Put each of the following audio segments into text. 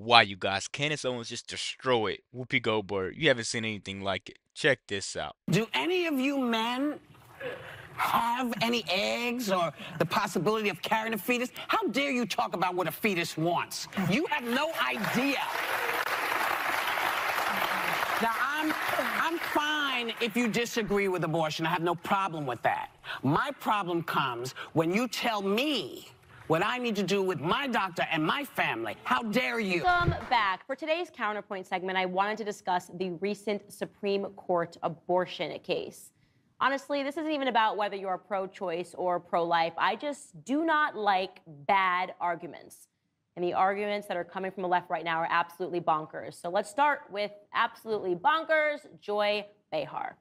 Wow, you guys, Candace Owens just destroyed Whoopi Goldberg. You haven't seen anything like it. Check this out. Do any of you men have any eggs or the possibility of carrying a fetus? How dare you talk about what a fetus wants? You have no idea. Now, I'm fine if you disagree with abortion. I have no problem with that. My problem comes when you tell me what I need to do with my doctor and my family. How dare you? Welcome back. For today's Counterpoint segment, I wanted to discuss the recent Supreme Court abortion case. Honestly, this isn't even about whether you're pro-choice or pro-life. I just do not like bad arguments. And the arguments that are coming from the left right now are absolutely bonkers. So let's start with absolutely bonkers, Joy Behar.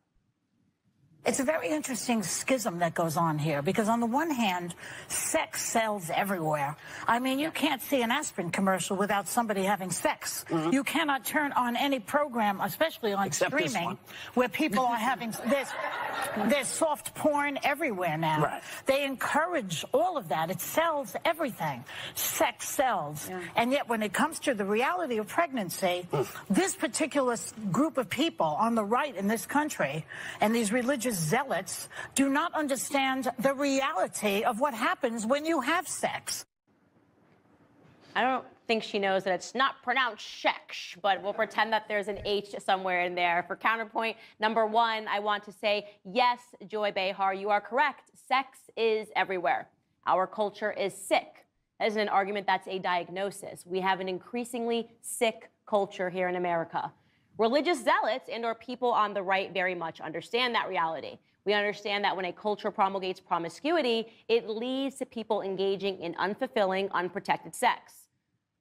It's a very interesting schism that goes on here because on the one hand, sex sells everywhere. I mean, you can't see an aspirin commercial without somebody having sex. Mm-hmm. You cannot turn on any program, especially on streaming, where people are having there's soft porn everywhere now. Right. They encourage all of that. It sells everything. Sex sells. Yeah. And yet when it comes to the reality of pregnancy, this particular group of people on the right in this country and these religious zealots do not understand the reality of what happens when you have sex. I don't think she knows that it's not pronounced sex, but we'll pretend that there's an H somewhere in there. For Counterpoint number one, I want to say, yes, Joy Behar, you are correct. Sex is everywhere. Our culture is sick. That isn't an argument, that's a diagnosis. We have an increasingly sick culture here in America. Religious zealots and or people on the right very much understand that reality. We understand that when a culture promulgates promiscuity, it leads to people engaging in unfulfilling, unprotected sex.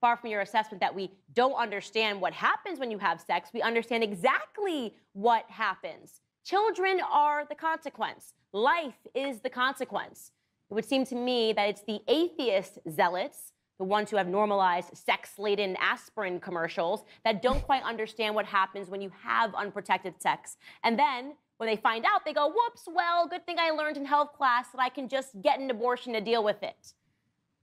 Far from your assessment that we don't understand what happens when you have sex, we understand exactly what happens. Children are the consequence. Life is the consequence. It would seem to me that it's the atheist zealots, the ones who have normalized sex-laden aspirin commercials, that don't quite understand what happens when you have unprotected sex. And then, when they find out, they go, whoops, well, good thing I learned in health class that I can just get an abortion to deal with it.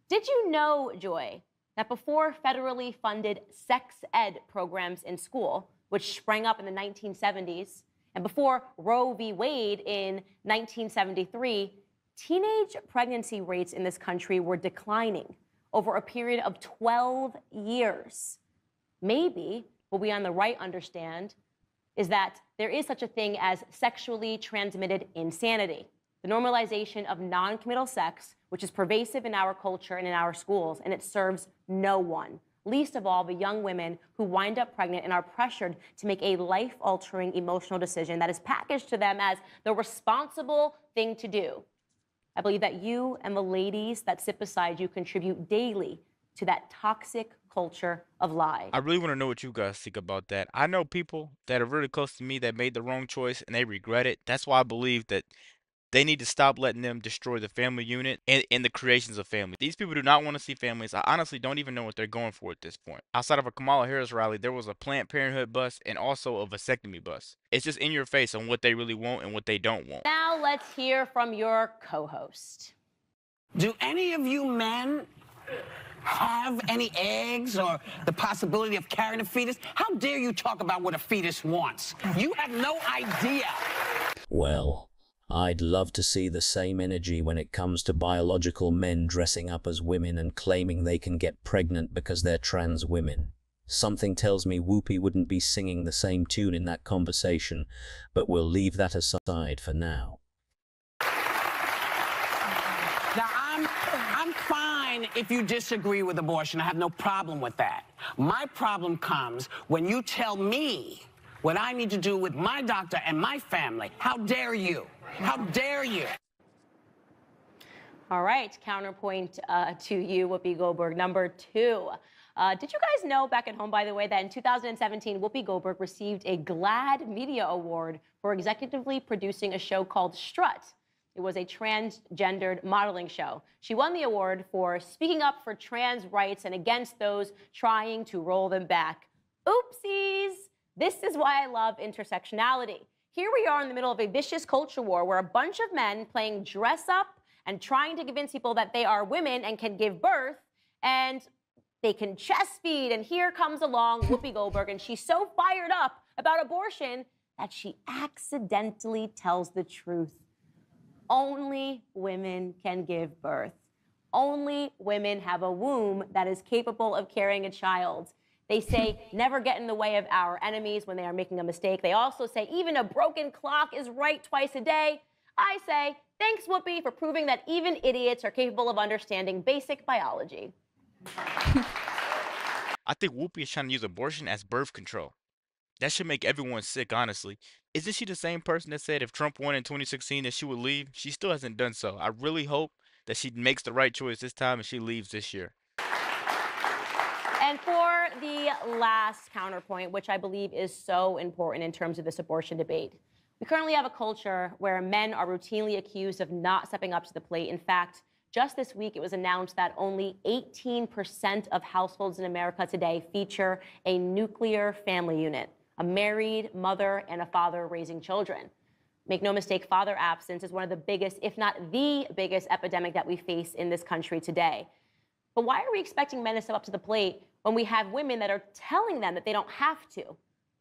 Did you know, Joy, that before federally funded sex ed programs in school, which sprang up in the 1970s, and before Roe v. Wade in 1973, teenage pregnancy rates in this country were declining over a period of 12 years. Maybe what we on the right understand is that there is such a thing as sexually transmitted insanity, the normalization of non-committal sex, which is pervasive in our culture and in our schools, and it serves no one, least of all the young women who wind up pregnant and are pressured to make a life-altering emotional decision that is packaged to them as the responsible thing to do. I believe that you and the ladies that sit beside you contribute daily to that toxic culture of lies. I really want to know what you guys think about that. I know people that are really close to me that made the wrong choice and they regret it. That's why I believe that they need to stop letting them destroy the family unit and the creations of family. These people do not want to see families. I honestly don't even know what they're going for at this point. Outside of a Kamala Harris rally, there was a Planned Parenthood bus and also a vasectomy bus. It's just in your face on what they really want and what they don't want. Now let's hear from your co-host. Do any of you men have any eggs or the possibility of carrying a fetus? How dare you talk about what a fetus wants? You have no idea. Well, I'd love to see the same energy when it comes to biological men dressing up as women and claiming they can get pregnant because they're trans women. Something tells me Whoopi wouldn't be singing the same tune in that conversation, but we'll leave that aside for now. Now, I'm fine if you disagree with abortion. I have no problem with that. My problem comes when you tell me what I need to do with my doctor and my family. How dare you? How dare you? All right, counterpoint to you, Whoopi Goldberg. Number two. Did you guys know back at home, by the way, that in 2017, Whoopi Goldberg received a GLAAD Media Award for executively producing a show called Strut? It was a transgendered modeling show. She won the award for speaking up for trans rights and against those trying to roll them back. Oopsies! This is why I love intersectionality. Here we are in the middle of a vicious culture war where a bunch of men playing dress up and trying to convince people that they are women and can give birth, and They can chest feed, and here comes along Whoopi Goldberg, and she's so fired up about abortion that she accidentally tells the truth. Only women can give birth. Only women have a womb that is capable of carrying a child. They say, never get in the way of our enemies when they are making a mistake. They also say, even a broken clock is right twice a day. I say, thanks, Whoopi, for proving that even idiots are capable of understanding basic biology. I think Whoopi is trying to use abortion as birth control. That should make everyone sick, honestly. Isn't she the same person that said if Trump won in 2016 that she would leave? She still hasn't done so. I really hope that she makes the right choice this time and she leaves this year. And for the last counterpoint, which I believe is so important in terms of this abortion debate, we currently have a culture where men are routinely accused of not stepping up to the plate. In fact, just this week, it was announced that only 18% of households in America today feature a nuclear family unit, a married mother and a father raising children. Make no mistake, father absence is one of the biggest, if not the biggest epidemic that we face in this country today. But why are we expecting men to step up to the plate when we have women that are telling them that they don't have to?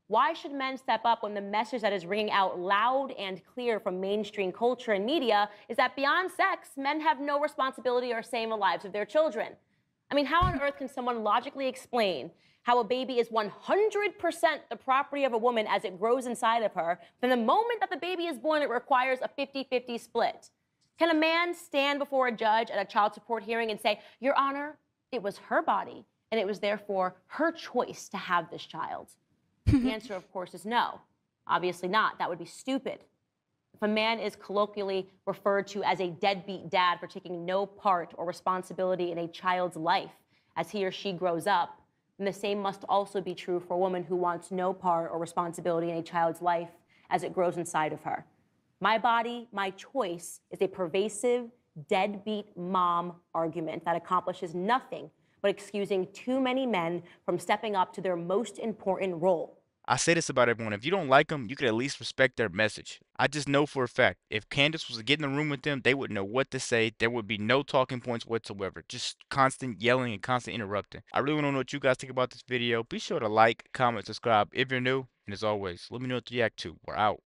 Why should men step up when the message that is ringing out loud and clear from mainstream culture and media is that beyond sex, men have no responsibility or say in the lives of their children? I mean, how on earth can someone logically explain how a baby is 100% the property of a woman as it grows inside of her? From the moment that the baby is born, it requires a 50-50 split. Can a man stand before a judge at a child support hearing and say, Your Honor, it was her body, and it was therefore her choice to have this child? The answer, of course, is no. Obviously not. That would be stupid. If a man is colloquially referred to as a deadbeat dad for taking no part or responsibility in a child's life as he or she grows up, then the same must also be true for a woman who wants no part or responsibility in a child's life as it grows inside of her. My body, my choice is a pervasive, deadbeat mom argument that accomplishes nothing but excusing too many men from stepping up to their most important role. I say this about everyone. If you don't like them, you could at least respect their message. I just know for a fact, if Candace was to get in the room with them, they would know what to say. There would be no talking points whatsoever. Just constant yelling and constant interrupting. I really want to know what you guys think about this video. Be sure to like, comment, subscribe if you're new. And as always, let me know what to react to. We're out.